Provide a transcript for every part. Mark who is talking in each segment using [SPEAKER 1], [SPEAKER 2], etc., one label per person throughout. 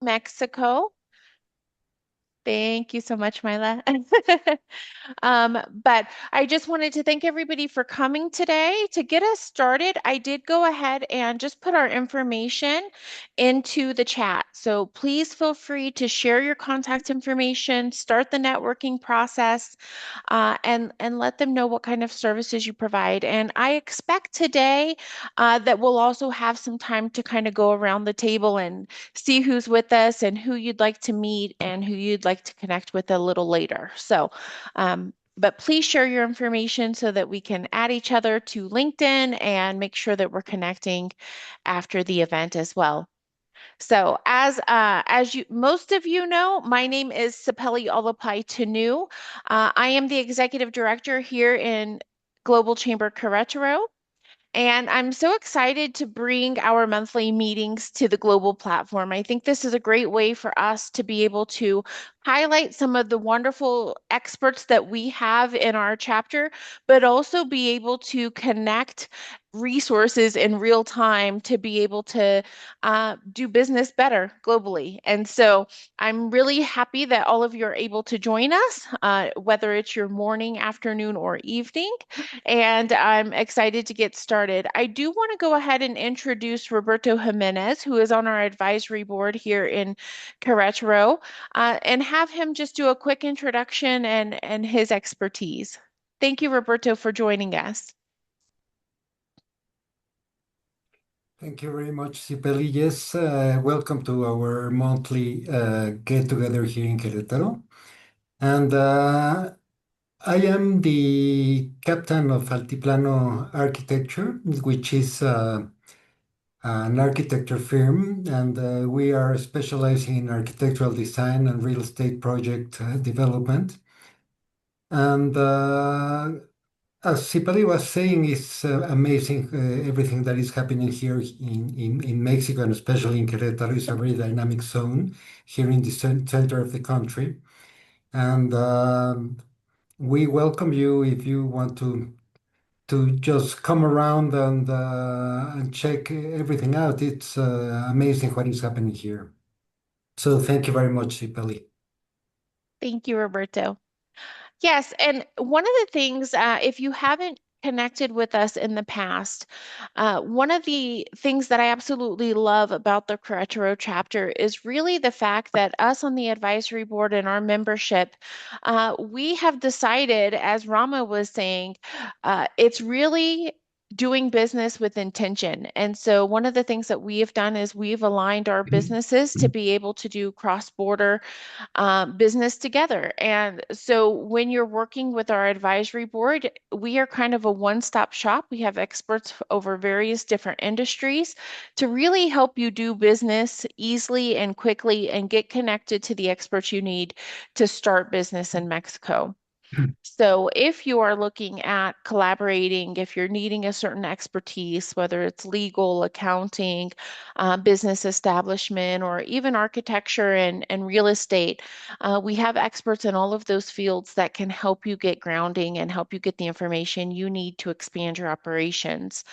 [SPEAKER 1] Mexico. Thank you so much, Myla. But I just wanted to thank everybody for coming today. To get us started, I did go ahead and just put our information into the chat. So please feel free to share your contact information, start the networking process, and let them know what kind of services you provide. And I expect today that we'll also have some time to kind of go around the table and see who's with us and who you'd like to meet and who you'd like to connect with a little later. But please share your information so that we can add each other to LinkedIn and make sure that we're connecting after the event as well. So as you most of you know, my name is Sapeli Olapai Tanu. I am the executive director here in Global Chamber Queretaro. And I'm so excited to bring our monthly meetings to the global platform. I think this is a great way for us to be able to highlight some of the wonderful experts that we have in our chapter, but also be able to connect resources in real time to be able to do business better globally. And so I'm really happy that all of you are able to join us, whether it's your morning, afternoon, or evening, and I'm excited to get started. I do want to go ahead and introduce Roberto Jimenez, who is on our advisory board here in Querétaro, and have him just do a quick introduction and his expertise. Thank you, Roberto, for joining us.
[SPEAKER 2] Thank you very much, Cipeli. Yes, welcome to our monthly get together here in Querétaro. And I am the captain of Altiplano Architecture, which is an architecture firm, and we are specializing in architectural design and real estate project development. And as Cipali was saying, it's amazing everything that is happening here in Mexico, and especially in Querétaro. It's a very dynamic zone here in the center of the country. And we welcome you if you want to just come around and check everything out. It's amazing what is happening here. So thank you very much, Cipali.
[SPEAKER 1] Thank you, Roberto. Yes, and one of the things, if you haven't connected with us in the past, one of the things that I absolutely love about the Querétaro chapter is really the fact that us on the advisory board and our membership, we have decided, as Rama was saying, it's really doing business with intention. And so one of the things that we have done is we've aligned our businesses to be able to do cross-border business together. And so when you're working with our advisory board, we are kind of a one-stop shop. We have experts over various different industries to really help you do business easily and quickly and get connected to the experts you need to start business in Mexico. So, if you are looking at collaborating, if you're needing a certain expertise, whether it's legal, accounting, business establishment, or even architecture and real estate, we have experts in all of those fields that can help you get grounding and help you get the information you need to expand your operations.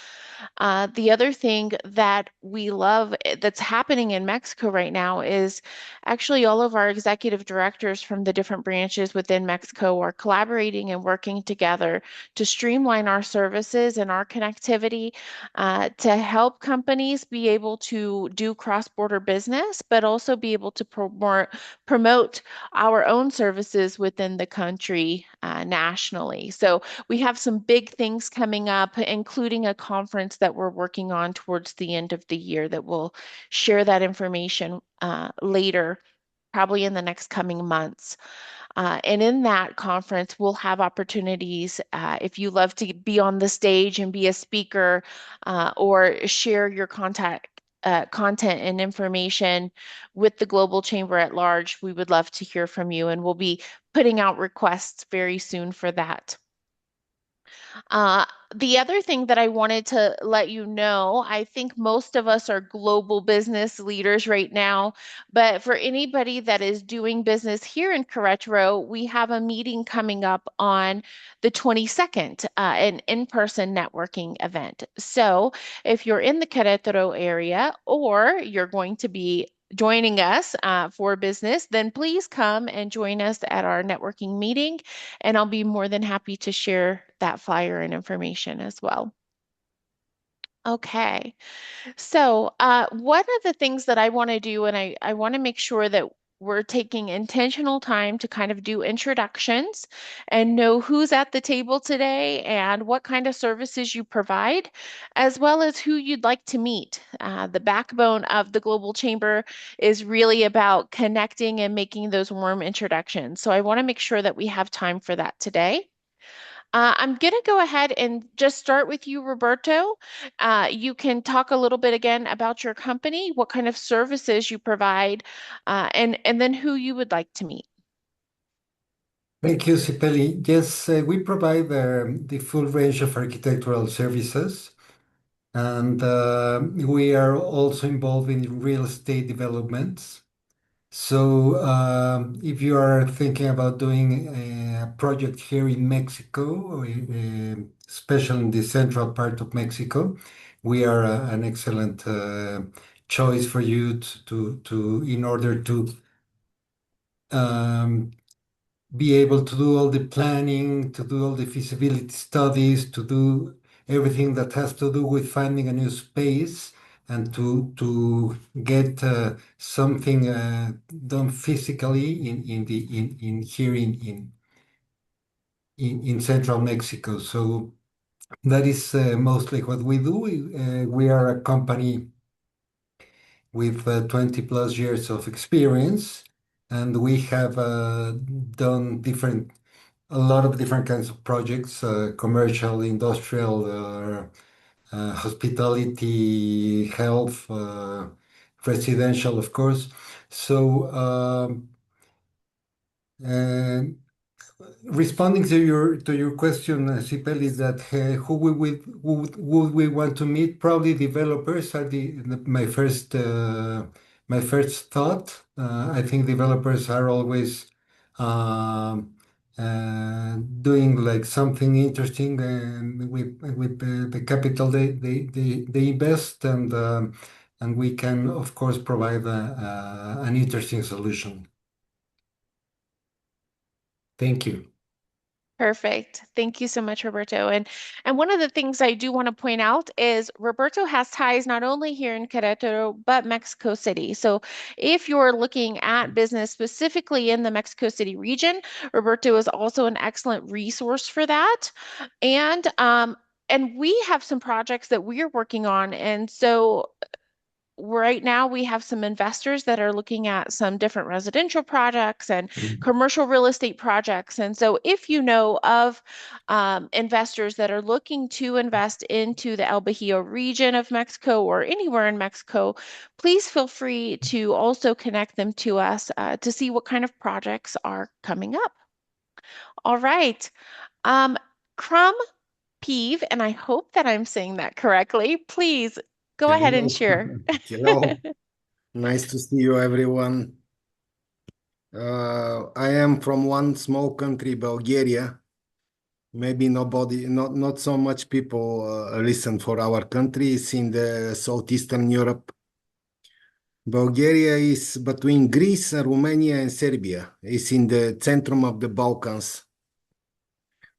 [SPEAKER 1] The other thing that we love that's happening in Mexico right now is actually all of our executive directors from the different branches within Mexico are collaborating and working together to streamline our services and our connectivity to help companies be able to do cross-border business, but also be able to promote our own services within the country nationally. So we have some big things coming up, including a conference that we're working on towards the end of the year that will share that information later, probably in the next coming months. And in that conference, we'll have opportunities if you love to be on the stage and be a speaker or share your content and information with the Global Chamber at large. We would love to hear from you, and we'll be putting out requests very soon for that. Uh, the other thing that I wanted to let you know, I think most of us are global business leaders right now, but for anybody that is doing business here in Querétaro, we have a meeting coming up on the 22nd, an in-person networking event. So if you're in the Querétaro area or you're going to be joining us for business, then please come and join us at our networking meeting, and I'll be more than happy to share that flyer and information as well. Okay. So, one of the things that I want to do, and I want to make sure that we're taking intentional time to kind of do introductions and know who's at the table today and what kind of services you provide, as well as who you'd like to meet. The backbone of the Global Chamber is really about connecting and making those warm introductions. So, I want to make sure that we have time for that today. I'm going to go ahead and just start with you, Roberto. You can talk a little bit again about your company, what kind of services you provide, and then who you would like to meet.
[SPEAKER 2] Thank you, Sipeli. Yes, we provide the full range of architectural services, and we are also involved in real estate developments. So, if you are thinking about doing a project here in Mexico, especially in the central part of Mexico, we are an excellent choice for you in order to um, be able to do all the planning, to do all the feasibility studies, to do everything that has to do with finding a new space and to get something done physically in here in central Mexico. So that is mostly what we do. We are a company with 20 plus years of experience, and we have done a lot of different kinds of projects, commercial, industrial, hospitality, health, residential, of course. So, uh, responding to your question, Sipel, is that would we want to meet? Probably developers are my first thought. I think developers are always um, doing like something interesting and with the capital they invest, and we can of course provide an interesting solution. Thank you.
[SPEAKER 1] Perfect. Thank you so much, Roberto. And one of the things I do want to point out is Roberto has ties not only here in Querétaro, but Mexico City. So if you're looking at business specifically in the Mexico City region, Roberto is also an excellent resource for that. And we have some projects that we're working on. And so right now we have some investors that are looking at some different residential projects and commercial real estate projects. And so if you know of investors that are looking to invest into the El Bajío region of Mexico or anywhere in Mexico, please feel free to also connect them to us to see what kind of projects are coming up. All right. Um, Crumb Peeve, and I hope that I'm saying that correctly. Please go ahead and
[SPEAKER 3] Hello.
[SPEAKER 1] share.
[SPEAKER 3] Hello. Nice to see you, everyone. I am from one small country, Bulgaria. Maybe not so much people listen for our country. It's in the southeastern Europe. Bulgaria is between Greece, Romania, and Serbia. It's in the centrum of the Balkans.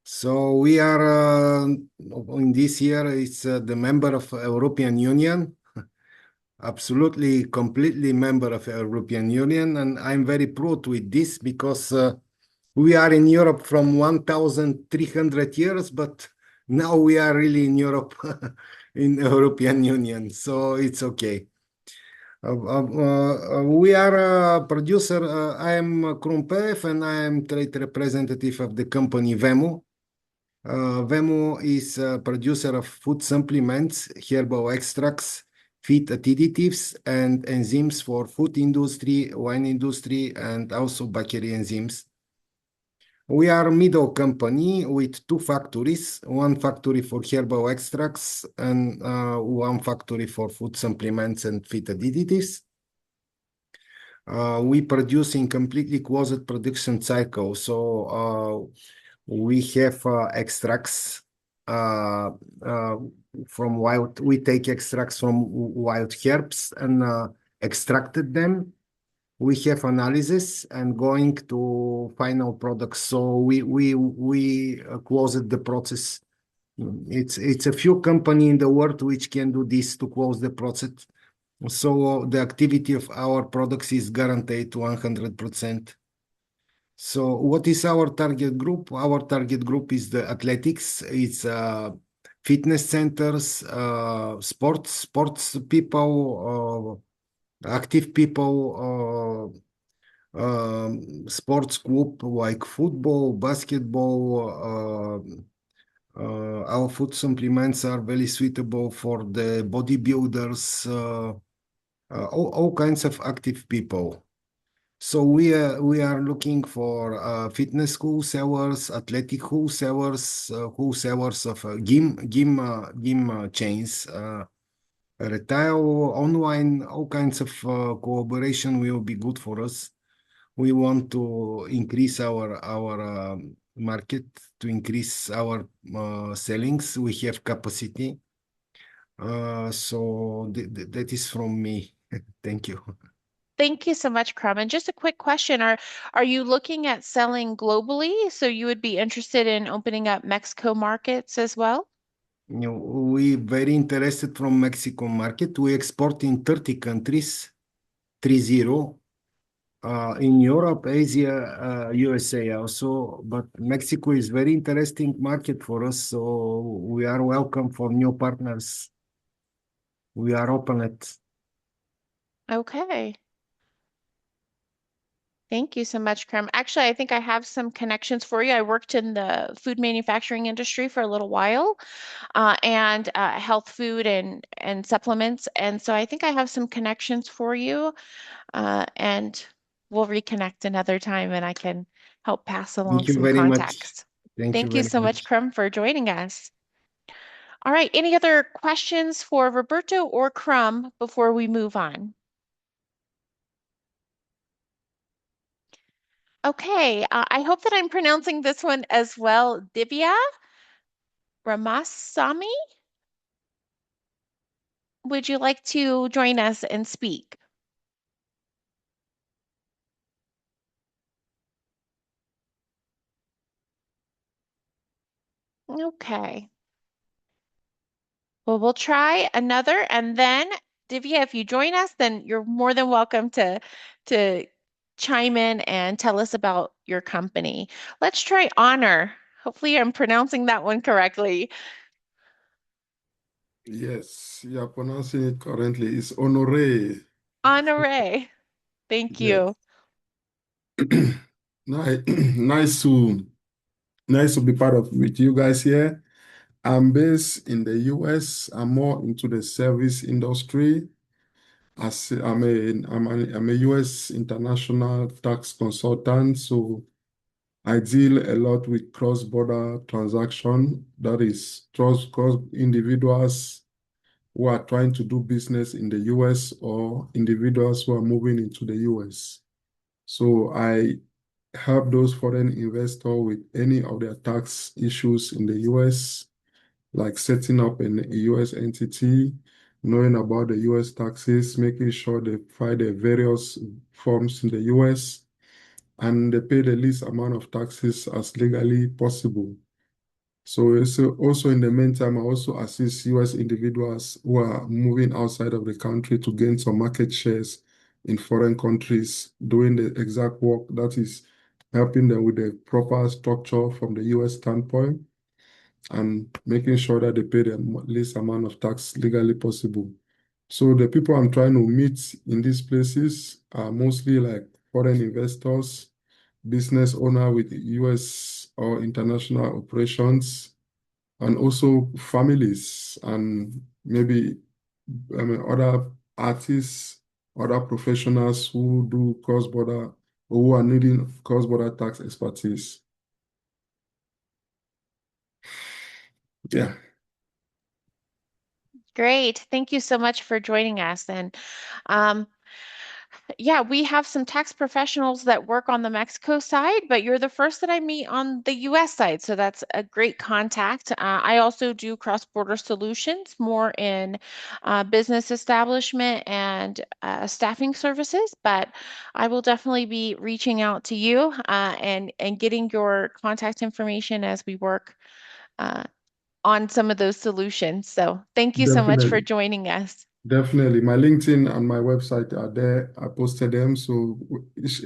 [SPEAKER 3] So we are in this year. It's the member of European Union. Absolutely, completely member of European Union, and I'm very proud with this because we are in Europe from 1,300 years, but now we are really in Europe, in European Union, so it's okay. We are a producer. I am Krumpev, and I am trade representative of the company Vemu. Vemo is a producer of food supplements, herbal extracts, feed additives, and enzymes for food industry, wine industry, and also bakery enzymes. We are a middle company with two factories, one factory for herbal extracts and one factory for food supplements and feed additives. We produce in completely closed production cycle. So we have extracts uh, uh, from wild. We take extracts from wild herbs and extracted them. We have analysis and going to final products. So we closed the process. It's a few company in the world which can do this to close the process. So the activity of our products is guaranteed 100%. So what is our target group? Our target group is the athletics. It's fitness centers, sports people, active people, sports group like football, basketball. Our food supplements are very suitable for the bodybuilders, all kinds of active people. So we are looking for fitness wholesalers, athletic wholesalers, wholesalers of gym chains, retail, online, all kinds of cooperation will be good for us. We want to increase our market, to increase our sellings. We have capacity. So that is from me. Thank you.
[SPEAKER 1] Thank you so much, Crum. And just a quick question, are you looking at selling globally? So you would be interested in opening up Mexico markets as well?
[SPEAKER 3] We very interested from Mexico market. We export in 30 countries, 30, in Europe, Asia, USA also. But Mexico is very interesting market for us, so we are welcome for new partners. We are open it.
[SPEAKER 1] Okay. Thank you so much, Crum. Actually, I think I have some connections for you. I worked in the food manufacturing industry for a little while, and health food and supplements. And so I think I have some connections for you, and we'll reconnect another time and I can help pass along
[SPEAKER 3] Thank you
[SPEAKER 1] some
[SPEAKER 3] very much.
[SPEAKER 1] contacts.
[SPEAKER 3] Thank you
[SPEAKER 1] Thank you
[SPEAKER 3] very
[SPEAKER 1] so much,
[SPEAKER 3] much.
[SPEAKER 1] Crum, for joining us. All right, any other questions for Roberto or Crum before we move on? Okay, I hope that I'm pronouncing this one as well. Divya Ramasamy, would you like to join us and speak? Okay. Well, we'll try another, and then Divya, if you join us, then you're more than welcome to chime in and tell us about your company. Let's try Honor. Hopefully, I'm pronouncing that one correctly.
[SPEAKER 4] Yes, you are pronouncing it correctly. It's Honoré.
[SPEAKER 1] Honore. Thank
[SPEAKER 4] Yes.
[SPEAKER 1] you.
[SPEAKER 4] Nice, nice to be part of with you guys here. I'm based in the US. I'm more into the service industry. I'm a US international tax consultant, so I deal a lot with cross-border transaction. That is, cross individuals who are trying to do business in the US or individuals who are moving into the US. So I help those foreign investors with any of their tax issues in the US, like setting up a US entity, knowing about the US taxes, making sure they file the various forms in the US, and they pay the least amount of taxes as legally possible. So also in the meantime, I also assist US individuals who are moving outside of the country to gain some market shares in foreign countries, doing the exact work that is helping them with the proper structure from the US standpoint and making sure that they pay the least amount of tax legally possible. So the people I'm trying to meet in these places are mostly like foreign investors, business owner with US or international operations, and also families and maybe other artists, other professionals who do cross-border or who are needing cross-border tax expertise. Yeah.
[SPEAKER 1] Great. Thank you so much for joining us. And um, Yeah, we have some tax professionals that work on the Mexico side, but you're the first that I meet on the US side. So that's a great contact. I also do cross-border solutions more in business establishment and staffing services, but I will definitely be reaching out to you and getting your contact information as we work uh, on some of those solutions. So thank you so much for
[SPEAKER 4] Definitely.
[SPEAKER 1] joining us.
[SPEAKER 4] Definitely. My LinkedIn and my website are there. I posted them. So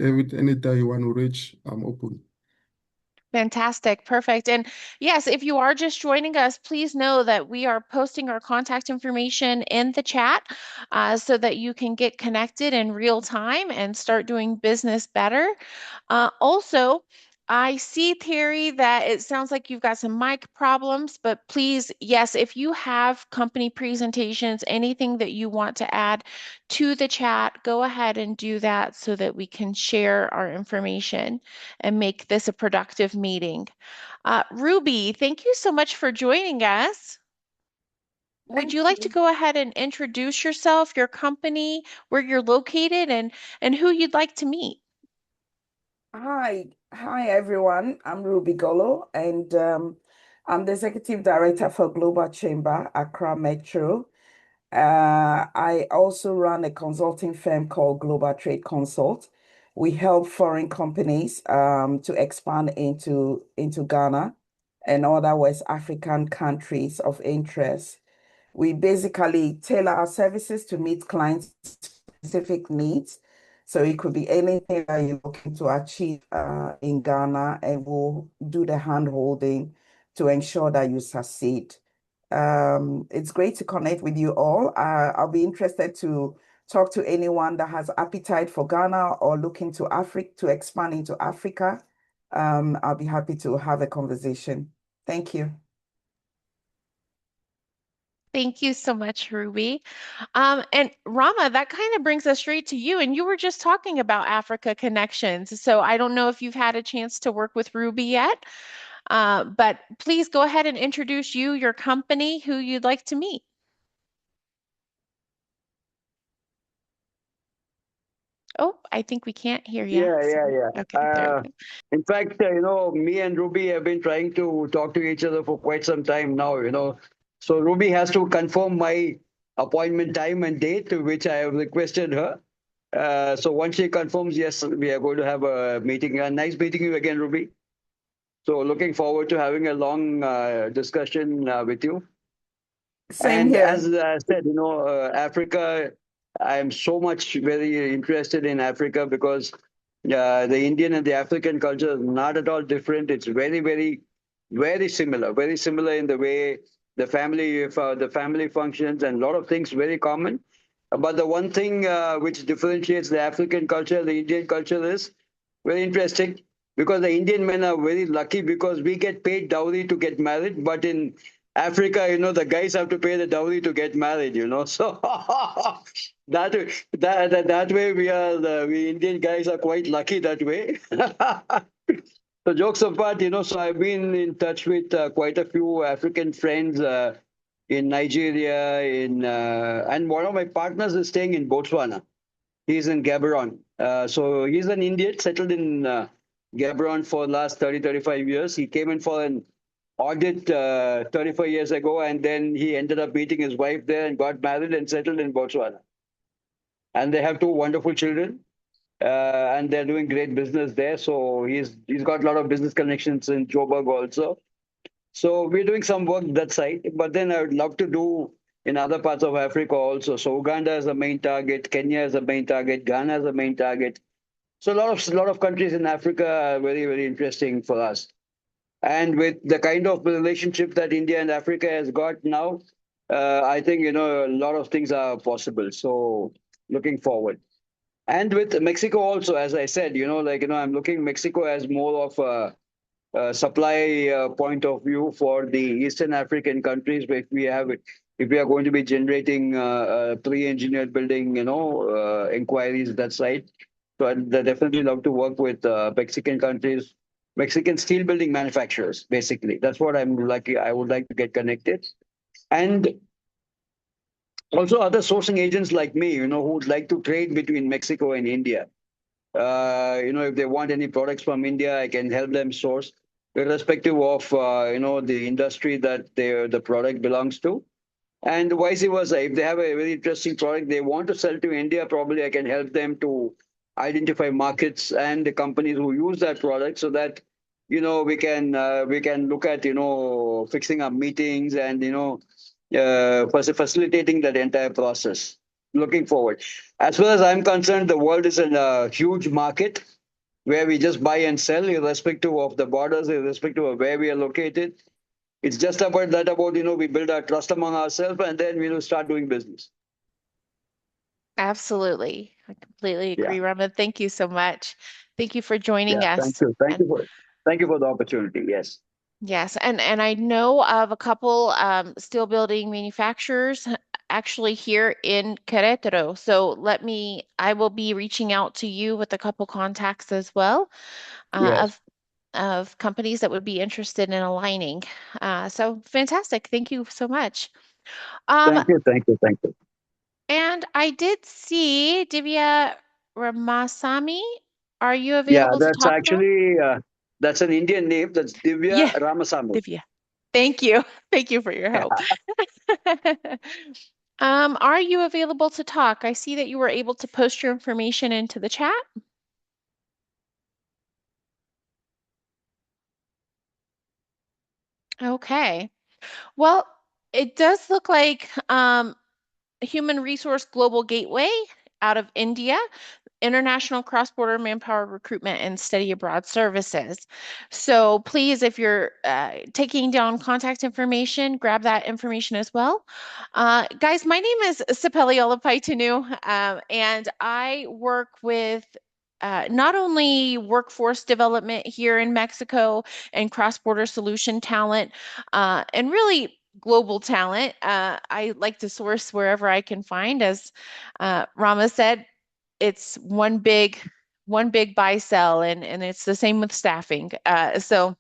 [SPEAKER 4] anytime you want to reach, I'm open.
[SPEAKER 1] Fantastic. Perfect. And yes, if you are just joining us, please know that we are posting our contact information in the chat so that you can get connected in real time and start doing business better. Also, I see, Terry, that it sounds like you've got some mic problems, but please, yes, if you have company presentations, anything that you want to add to the chat, go ahead and do that so that we can share our information and make this a productive meeting. Ruby, thank you so much for joining us. Would
[SPEAKER 5] Thank
[SPEAKER 1] you like to
[SPEAKER 5] you.
[SPEAKER 1] go ahead and introduce yourself, your company, where you're located, and who you'd like to meet?
[SPEAKER 5] Hi everyone. I'm Ruby Golo, and I'm the Executive Director for Global Chamber, Accra Metro. I also run a consulting firm called Global Trade Consult. We help foreign companies to expand into Ghana and other West African countries of interest. We basically tailor our services to meet clients' specific needs. So it could be anything that you're looking to achieve in Ghana, and we'll do the hand holding to ensure that you succeed. It's great to connect with you all. I'll be interested to talk to anyone that has appetite for Ghana or looking to Africa to expand into Africa. I'll be happy to have a conversation. Thank you.
[SPEAKER 1] Thank you so much, Ruby. And Rama, that kind of brings us straight to you. And you were just talking about Africa connections. So I don't know if you've had a chance to work with Ruby yet, but please go ahead and introduce you, your company, who you'd like to meet. Oh, I think we can't hear you.
[SPEAKER 6] Yeah.
[SPEAKER 1] Okay, there we go.
[SPEAKER 6] In fact, me and Ruby have been trying to talk to each other for quite some time now. So Ruby has to confirm my appointment time and date, which I have requested her. So once she confirms, yes, we are going to have a meeting. Nice meeting you again, Ruby. So looking forward to having a long discussion with you.
[SPEAKER 5] Same
[SPEAKER 6] And
[SPEAKER 5] here.
[SPEAKER 6] as I said, Africa, I'm so much very interested in Africa because the Indian and the African culture is not at all different. It's very, very, very similar in the way the family functions and a lot of things very common. But the one thing which differentiates the African culture, the Indian culture is very interesting because the Indian men are very lucky because we get paid dowry to get married, but in Africa, the guys have to pay the dowry to get married. So that way we Indian guys are quite lucky that way. So jokes apart, so I've been in touch with quite a few African friends in Nigeria, and one of my partners is staying in Botswana. He's in Gaborone. So he's an Indian settled in Gaborone for the last 30, 35 years. He came in for an audit 35 years ago, and then he ended up meeting his wife there and got married and settled in Botswana. And they have two wonderful children, and they're doing great business there. So he's got a lot of business connections in Joburg also. So we're doing some work that side, but then I would love to do in other parts of Africa also. So Uganda is the main target, Kenya is the main target, Ghana is the main target. So a lot of countries in Africa are very, very interesting for us. And with the kind of relationship that India and Africa has got now, I think a lot of things are possible. So looking forward. And with Mexico also, as I said, I'm looking Mexico as more of a supply point of view for the Eastern African countries. If we are going to be generating pre-engineered building, inquiries that side. So I'd definitely love to work with Mexican countries, Mexican steel building manufacturers. Basically, that's what I would like to get connected. And Also other sourcing agents like me, who would like to trade between Mexico and India. If they want any products from India, I can help them source, irrespective of the industry that the product belongs to, and vice versa. If they have a very interesting product they want to sell to India, probably I can help them to identify markets and the companies who use that product, so that we can look at fixing up meetings and facilitating that entire process. Looking forward. As far as I'm concerned, the world is a huge market where we just buy and sell, irrespective of the borders, irrespective of where we are located. It's just about we build our trust among ourselves, and then we will start doing business.
[SPEAKER 1] Absolutely. I completely
[SPEAKER 6] Yeah,
[SPEAKER 1] agree, Rama. Thank you so much. Thank you for
[SPEAKER 6] yeah.
[SPEAKER 1] joining
[SPEAKER 6] Thank
[SPEAKER 1] us.
[SPEAKER 6] you. Thank
[SPEAKER 1] And
[SPEAKER 6] you for the opportunity. Yes.
[SPEAKER 1] yes, and I know of a couple steel building manufacturers actually here in Querétaro. So I will be reaching out to you with a couple contacts as well,
[SPEAKER 6] Yes.
[SPEAKER 1] of companies that would be interested in aligning. So fantastic. Thank you so much. Um,
[SPEAKER 6] Thank you. Thank you. Thank you.
[SPEAKER 1] and I did see Divya Ramasamy. Are you
[SPEAKER 6] Yeah,
[SPEAKER 1] available to
[SPEAKER 6] that's
[SPEAKER 1] talk now?
[SPEAKER 6] actually that's an Indian name. That's Divya
[SPEAKER 1] Yeah,
[SPEAKER 6] Ramasamy.
[SPEAKER 1] Divya. Thank you. Thank you for your help. Are you available to talk? I see that you were able to post your information into the chat. Okay. Well, it does look like Human Resource Global Gateway out of India, international cross-border manpower recruitment and study abroad services. So please, if you're taking down contact information, grab that information as well. Guys, my name is Sipeli Olapaitunu, and I work with not only workforce development here in Mexico and cross-border solution talent, and really global talent. I like to source wherever I can find, as Rama said, it's one big buy sell, and it's the same with staffing. So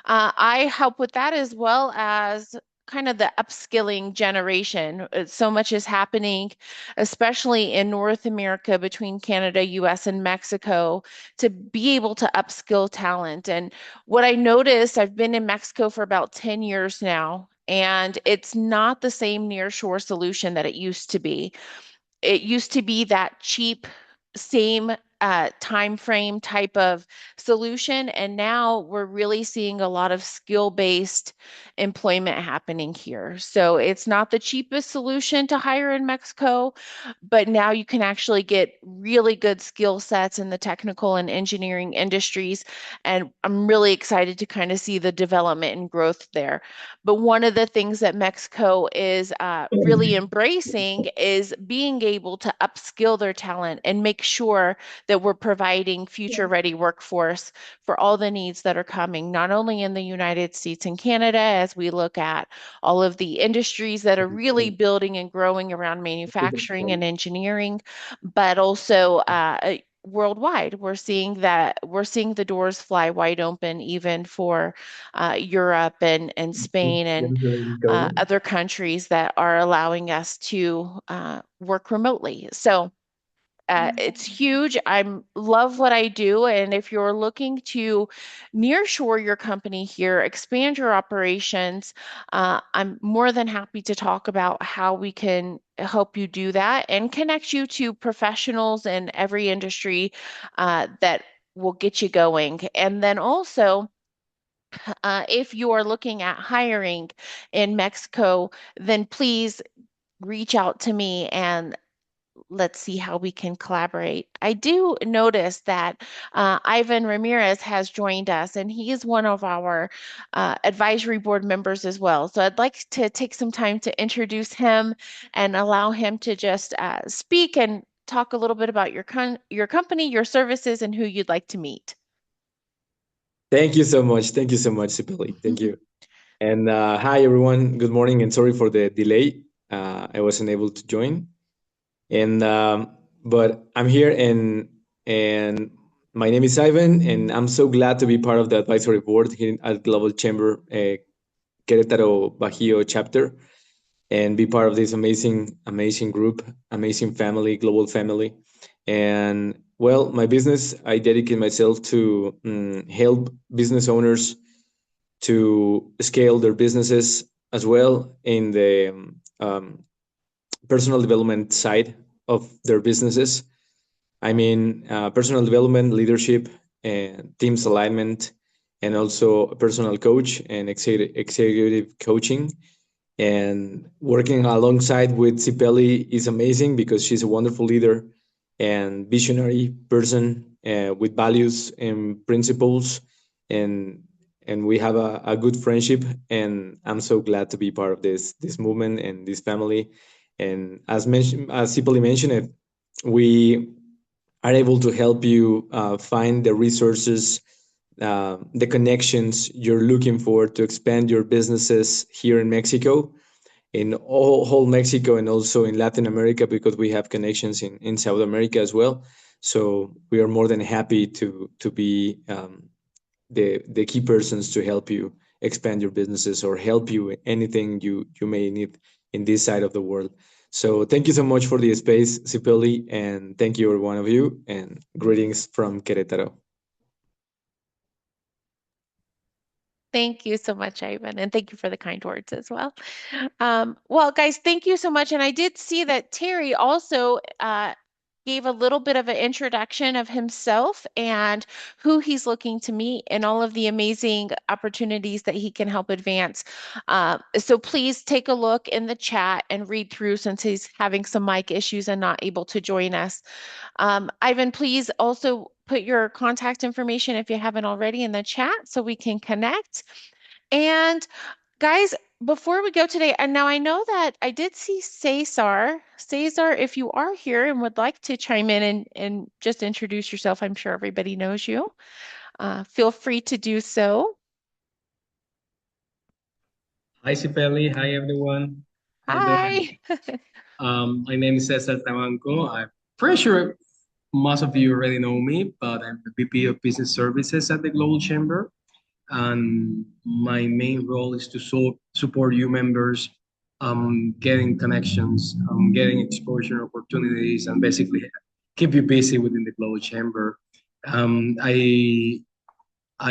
[SPEAKER 1] I help with that as well as kind of the upskilling generation. So much is happening, especially in North America between Canada, US, and Mexico, to be able to upskill talent. And what I noticed, I've been in Mexico for about 10 years now, and it's not the same nearshore solution that it used to be. It used to be that cheap, same time frame type of solution, and now we're really seeing a lot of skill-based employment happening here. So it's not the cheapest solution to hire in Mexico, but now you can actually get really good skill sets in the technical and engineering industries, and I'm really excited to kind of see the development and growth there. But one of the things that Mexico is really embracing is being able to upskill their talent and make sure that we're providing future ready workforce for all the needs that are coming, not only in the United States and Canada, as we look at all of the industries that are really building and growing around manufacturing and engineering, but also worldwide. We're seeing the doors fly wide open, even for Europe and Spain and other countries that are allowing us to work remotely. So it's huge. I love what I do. And if you're looking to nearshore your company here, expand your operations, I'm more than happy to talk about how we can help you do that and connect you to professionals in every industry that will get you going. And then also, if you are looking at hiring in Mexico, then please reach out to me and let's see how we can collaborate. I do notice that Ivan Ramirez has joined us, and he is one of our advisory board members as well. So I'd like to take some time to introduce him and allow him to just speak and talk a little bit about your company, your services, and who you'd like to meet.
[SPEAKER 7] Thank you so much. Thank you so much, Sipeli. Thank you. And hi, everyone. Good morning, and sorry for the delay. I wasn't able to join, and but I'm here, and my name is Ivan, and I'm so glad to be part of the advisory board here at Global Chamber Querétaro Bajío chapter. and be part of this amazing group, amazing family, global family. And well, my business, I dedicate myself to help business owners to scale their businesses as well in the personal development side of their businesses. I mean, personal development, leadership, and teams alignment, and also a personal coach and executive coaching. And working alongside with Cipelli is amazing because she's a wonderful leader and visionary person with values and principles, and we have a good friendship. And I'm so glad to be part of this movement and this family. And as mentioned, as Cipelli mentioned it, we are able to help you find the resources, the connections you're looking for to expand your businesses here in Mexico, in whole Mexico, and also in Latin America, because we have connections in South America as well. So we are more than happy to be the key persons to help you expand your businesses or help you in anything you may need in this side of the world. So thank you so much for the space, Cipelli, and thank you, every one of you, and greetings from Querétaro.
[SPEAKER 1] Thank you so much, Ivan, and thank you for the kind words as well. Well, guys, thank you so much. And I did see that Terry also gave a little bit of an introduction of himself and who he's looking to meet and all of the amazing opportunities that he can help advance. So please take a look in the chat and read through since he's having some mic issues and not able to join us. Ivan, please also put your contact information if you haven't already in the chat so we can connect. And guys, before we go today, and now I know that I did see Cesar. Cesar, if you are here and would like to chime in and just introduce yourself, I'm sure everybody knows you. Feel free to do so.
[SPEAKER 8] Hi, Sipeli. Hi, everyone. How you doing?
[SPEAKER 1] Hi.
[SPEAKER 8] My name is Cesar Tabanco. I'm pretty sure most of you already know me, but I'm the VP of Business Services at the Global Chamber. And my main role is to support you members, getting connections, getting exposure opportunities, and basically keep you busy within the Global Chamber. I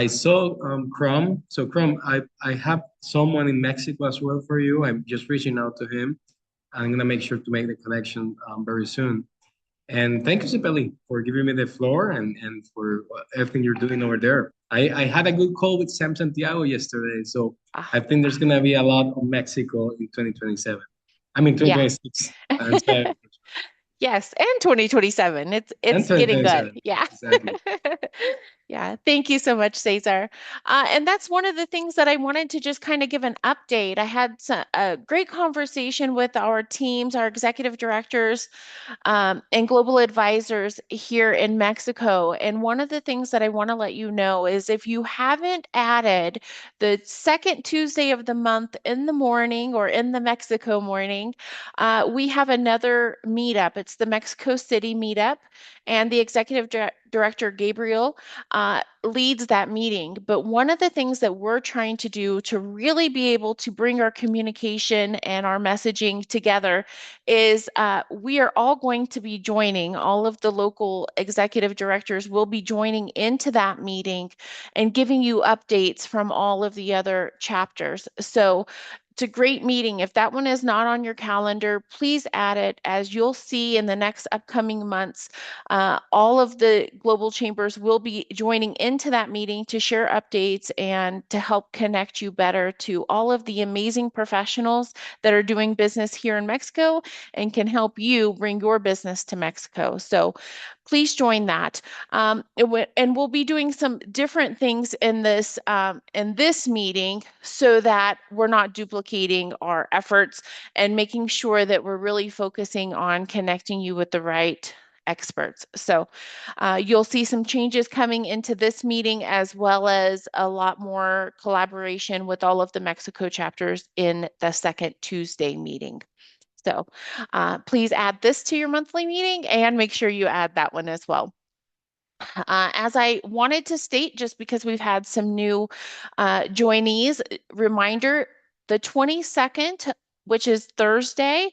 [SPEAKER 8] saw Chrome. So Chrome, I have someone in Mexico as well for you. I'm just reaching out to him. I'm gonna make sure to make the connection very soon. And thank you, Sipeli, for giving me the floor and for everything you're doing over there. I had a good call with Sam Santiago yesterday, so I think there's gonna be a lot of Mexico in 2027. I mean
[SPEAKER 1] Yeah.
[SPEAKER 8] 2026.
[SPEAKER 1] Yes, and 2027. It's
[SPEAKER 8] And
[SPEAKER 1] getting good.
[SPEAKER 8] 2027.
[SPEAKER 1] Yeah.
[SPEAKER 8] Exactly.
[SPEAKER 1] Yeah, thank you so much, Cesar. And that's one of the things that I wanted to just kind of give an update. I had a great conversation with our teams, our executive directors, and global advisors here in Mexico. And one of the things that I want to let you know is if you haven't added the second Tuesday of the month in the morning or in the Mexico morning, we have another meetup. It's the Mexico City meetup, and the executive director, Gabriel, leads that meeting. But one of the things that we're trying to do to really be able to bring our communication and our messaging together is we are all going to be joining, all of the local executive directors will be joining into that meeting and giving you updates from all of the other chapters. So it's a great meeting. If that one is not on your calendar, please add it. As you'll see in the next upcoming months, all of the global chambers will be joining into that meeting to share updates and to help connect you better to all of the amazing professionals that are doing business here in Mexico and can help you bring your business to Mexico. So please join that. And we'll be doing some different things in this meeting so that we're not duplicating our efforts and making sure that we're really focusing on connecting you with the right experts. So you'll see some changes coming into this meeting as well as a lot more collaboration with all of the Mexico chapters in the second Tuesday meeting. So please add this to your monthly meeting and make sure you add that one as well. As I wanted to state, just because we've had some new joinees, reminder, the 22nd which is Thursday.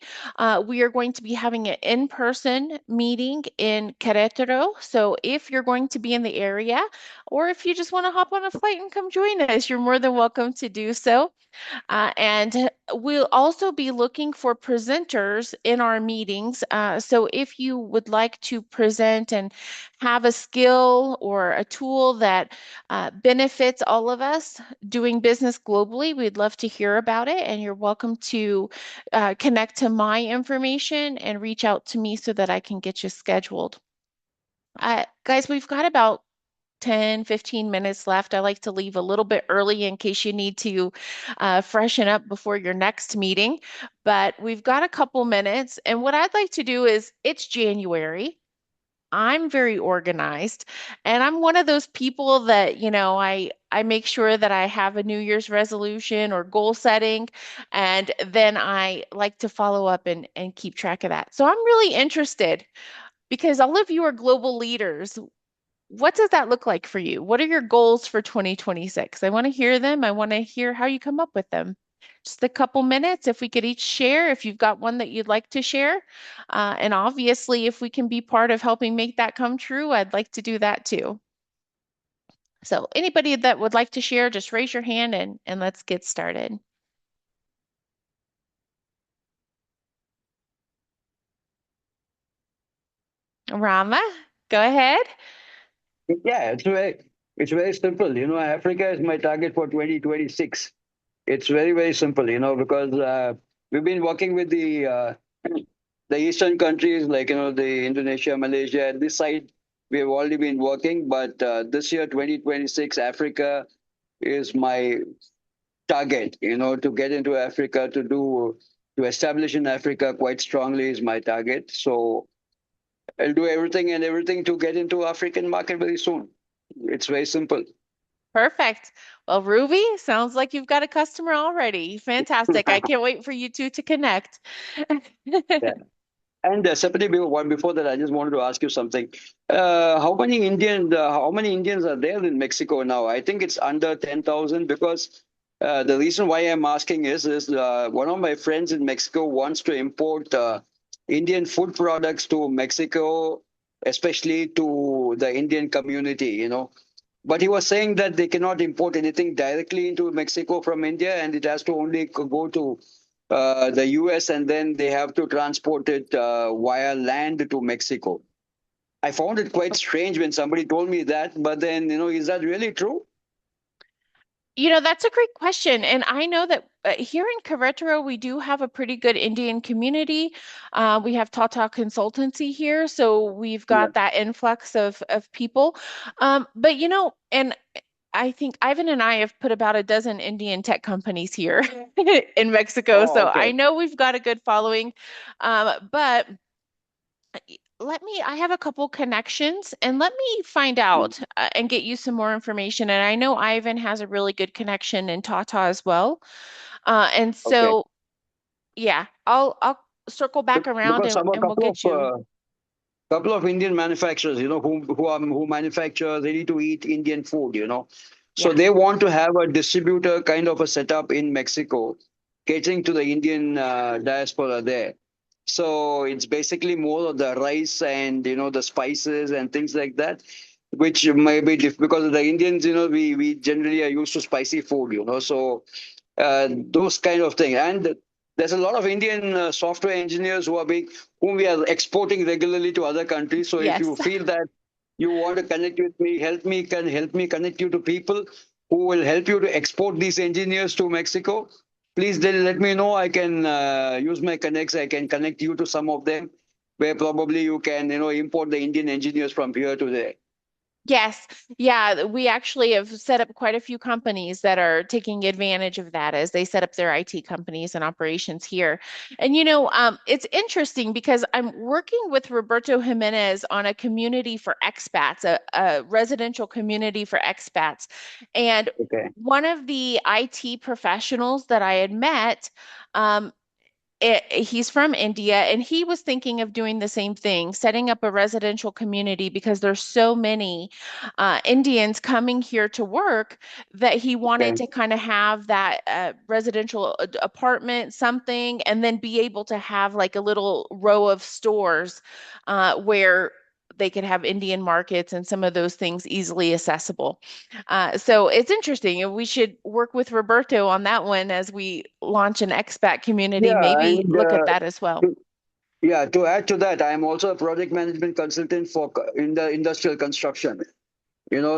[SPEAKER 1] We are going to be having an in-person meeting in Querétaro. So if you're going to be in the area, or if you just want to hop on a flight and come join us, you're more than welcome to do so. And we'll also be looking for presenters in our meetings. So if you would like to present and have a skill or a tool that benefits all of us doing business globally, we'd love to hear about it. And you're welcome to connect to my information and reach out to me so that I can get you scheduled. Guys, we've got about 10, 15 minutes left. I like to leave a little bit early in case you need to freshen up before your next meeting. But we've got a couple minutes. And what I'd like to do is it's January. I'm very organized, and I'm one of those people that, I make sure that I have a New Year's resolution or goal setting, and then I like to follow up and keep track of that. So I'm really interested because all of you are global leaders. What does that look like for you? What are your goals for 2026? I want to hear them. I want to hear how you come up with them. Just a couple minutes, if we could each share, if you've got one that you'd like to share. And obviously, if we can be part of helping make that come true, I'd like to do that too. So anybody that would like to share, just raise your hand and let's get started. Rama, go ahead.
[SPEAKER 6] Yeah, it's very simple. Africa is my target for 2026. It's very, very simple, because we've been working with the Eastern countries like, the Indonesia, Malaysia, and this side we have already been working. But this year, 2026, Africa is my target, to get into Africa, to establish in Africa quite strongly is my target. So I'll do everything and everything to get into African market very soon. It's very simple.
[SPEAKER 1] Perfect. Well, Ruby, sounds like you've got a customer already. Fantastic. I can't wait for you two to connect.
[SPEAKER 6] Yeah. And separately, before that, I just wanted to ask you something. How many Indians are there in Mexico now? I think it's under 10,000 because the reason why I'm asking is one of my friends in Mexico wants to import Indian food products to Mexico, especially to the Indian community. But he was saying that they cannot import anything directly into Mexico from India, and it has to only go to the US, and then they have to transport it via land to Mexico. I found it quite strange when somebody told me that, but then, is that really true?
[SPEAKER 1] That's a great question. And I know that here in Querétaro, we do have a pretty good Indian community. We have Tata Consultancy here, so we've
[SPEAKER 6] Yeah.
[SPEAKER 1] got that influx of people. But and I think Ivan and I have put about a dozen Indian tech companies here in Mexico,
[SPEAKER 6] Oh,
[SPEAKER 1] so
[SPEAKER 6] okay.
[SPEAKER 1] I know we've got a good following. But I have a couple connections and let me find
[SPEAKER 6] Mm.
[SPEAKER 1] out and get you some more information. And I know Ivan has a really good connection in Tata as well. And
[SPEAKER 6] Okay.
[SPEAKER 1] so, yeah, I'll circle back around
[SPEAKER 6] Because some a
[SPEAKER 1] and we'll get you.
[SPEAKER 6] couple of Indian manufacturers, who manufacture ready to eat Indian food. So
[SPEAKER 1] Yeah.
[SPEAKER 6] they want to have a distributor kind of a setup in Mexico, catering to the Indian diaspora there. So it's basically more of the rice and the spices and things like that, which may be because the Indians, we generally are used to spicy food. So those kind of things. And there's a lot of Indian software engineers whom we are exporting regularly to other countries. So if you
[SPEAKER 1] Yes.
[SPEAKER 6] feel that you want to connect with me, help me connect you to people who will help you to export these engineers to Mexico. Please then let me know. I can use my connects. I can connect you to some of them, where probably you can import the Indian engineers from here to there.
[SPEAKER 1] Yes, yeah, we actually have set up quite a few companies that are taking advantage of that as they set up their IT companies and operations here. And it's interesting because I'm working with Roberto Jimenez on a community for expats, a residential community for expats. And
[SPEAKER 6] Okay.
[SPEAKER 1] one of the IT professionals that I had met, um, he's from India, and he was thinking of doing the same thing, setting up a residential community because there's so many Indians coming here to work that he wanted
[SPEAKER 6] Okay.
[SPEAKER 1] to kind of have that residential apartment, something, and then be able to have like a little row of stores where they could have Indian markets and some of those things easily accessible. So it's interesting. And we should work with Roberto on that one as we launch an expat community.
[SPEAKER 6] Yeah,
[SPEAKER 1] Maybe
[SPEAKER 6] and
[SPEAKER 1] look at that as well.
[SPEAKER 6] yeah, to add to that, I am also a project management consultant for in the industrial construction.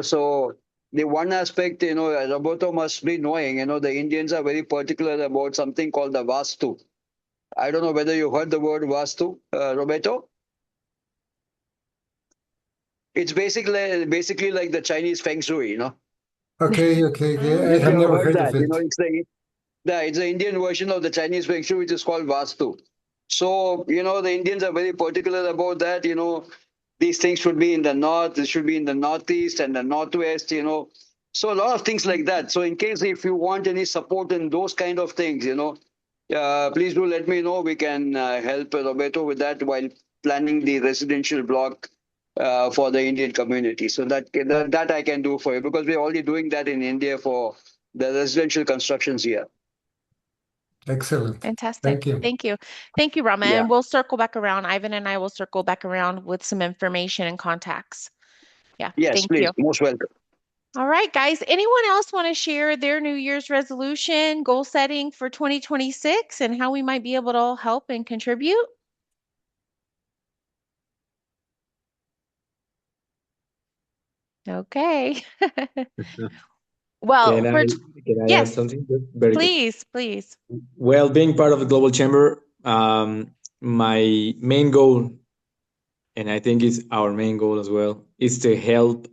[SPEAKER 6] So the one aspect, Roberto must be knowing, the Indians are very particular about something called the Vastu. I don't know whether you heard the word Vastu, Roberto. It's basically like the Chinese Feng Shui.
[SPEAKER 2] Okay, okay, okay. I
[SPEAKER 6] If you
[SPEAKER 2] have
[SPEAKER 6] have
[SPEAKER 2] never
[SPEAKER 6] heard
[SPEAKER 2] heard
[SPEAKER 6] that,
[SPEAKER 2] of it.
[SPEAKER 6] it's the Indian version of the Chinese Feng Shui, which is called Vastu. So, the Indians are very particular about that. These things should be in the north, this should be in the northeast and the northwest. So, a lot of things like that. So, in case if you want any support in those kind of things, please do let me know. We can help Roberto with that while planning the residential block for the Indian community. So, that I can do for you because we're already doing that in India for the residential constructions here.
[SPEAKER 2] Excellent.
[SPEAKER 1] Fantastic.
[SPEAKER 2] Thank you.
[SPEAKER 1] Thank you. Thank you, Rama.
[SPEAKER 6] Yeah.
[SPEAKER 1] And we'll circle back around. Ivan and I will circle back around with some information and contacts. Yeah,
[SPEAKER 6] Yes,
[SPEAKER 1] thank
[SPEAKER 6] please.
[SPEAKER 1] you.
[SPEAKER 6] Most welcome.
[SPEAKER 1] All right, guys. Anyone else want to share their New Year's resolution, goal setting for 2026, and how we might be able to help and contribute? Okay. Well,
[SPEAKER 7] Can I can I add
[SPEAKER 1] yes,
[SPEAKER 7] something? Very good.
[SPEAKER 1] please, please.
[SPEAKER 7] Well, being part of the Global Chamber, my main goal, and I think it's our main goal as well, is to help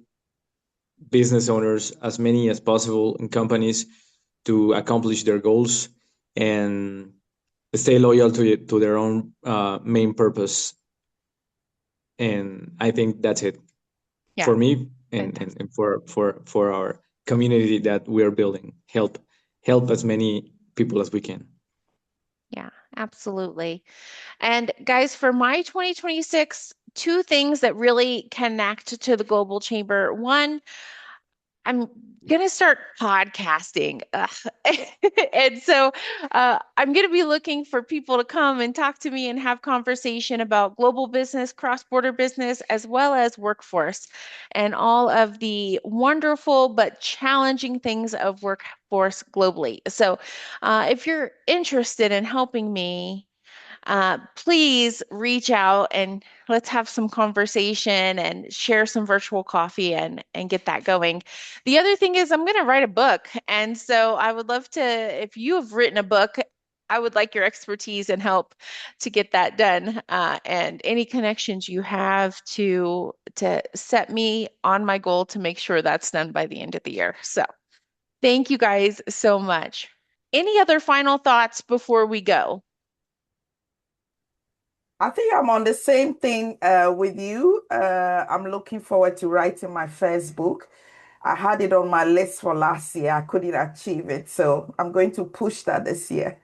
[SPEAKER 7] business owners, as many as possible, and companies to accomplish their goals and stay loyal to their own main purpose. And I think that's it
[SPEAKER 1] Yeah,
[SPEAKER 7] for me
[SPEAKER 1] fantastic.
[SPEAKER 7] and for our community that we're building. Help as many people as we can.
[SPEAKER 1] Yeah, absolutely. And guys, for my 2026, two things that really connect to the Global Chamber. One, I'm gonna start podcasting. Ugh. And so I'm gonna be looking for people to come and talk to me and have conversation about global business, cross-border business, as well as workforce and all of the wonderful but challenging things of workforce globally. So if you're interested in helping me, please reach out and let's have some conversation and share some virtual coffee and get that going. The other thing is I'm going to write a book. And so I would love to, if you have written a book, I would like your expertise and help to get that done. And any connections you have to set me on my goal to make sure that's done by the end of the year. So thank you guys so much. Any other final thoughts before we go?
[SPEAKER 5] I think I'm on the same thing with you. I'm looking forward to writing my first book. I had it on my list for last year. I couldn't achieve it, so I'm going to push that this year.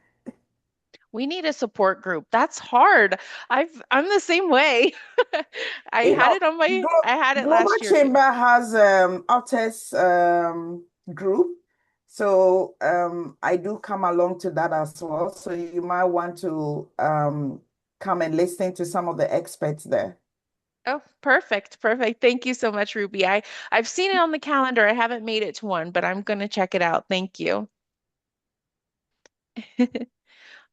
[SPEAKER 1] We need a support group. That's hard. I'm the same way.
[SPEAKER 5] You know,
[SPEAKER 1] I had it
[SPEAKER 5] Global
[SPEAKER 1] last year too.
[SPEAKER 5] Chamber has authors group, so I do come along to that as well. So you might want to come and listen to some of the experts there.
[SPEAKER 1] Oh, perfect. Perfect. Thank you so much, Ruby. I've seen it on the calendar. I haven't made it to one, but I'm going to check it out. Thank you.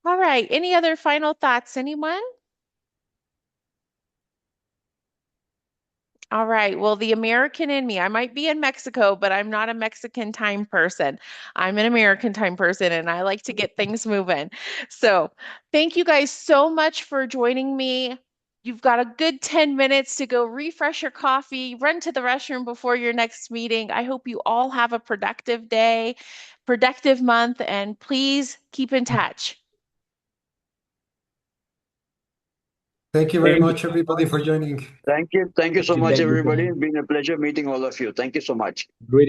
[SPEAKER 1] All right. Any other final thoughts, anyone? All right. Well, the American in me, I might be in Mexico, but I'm not a Mexican time person. I'm an American time person and I like to get things moving. So, thank you guys so much for joining me. You've got a good 10 minutes to go refresh your coffee, run to the restroom before your next meeting. I hope you all have a productive day, productive month, and please keep in touch.
[SPEAKER 2] Thank you very
[SPEAKER 6] Thank you.
[SPEAKER 2] much, everybody, for joining.
[SPEAKER 6] Thank you. Thank you so much,
[SPEAKER 7] Thank you so
[SPEAKER 6] everybody.
[SPEAKER 7] much.
[SPEAKER 6] It's been a pleasure meeting all of you. Thank you so much.
[SPEAKER 7] Greetings.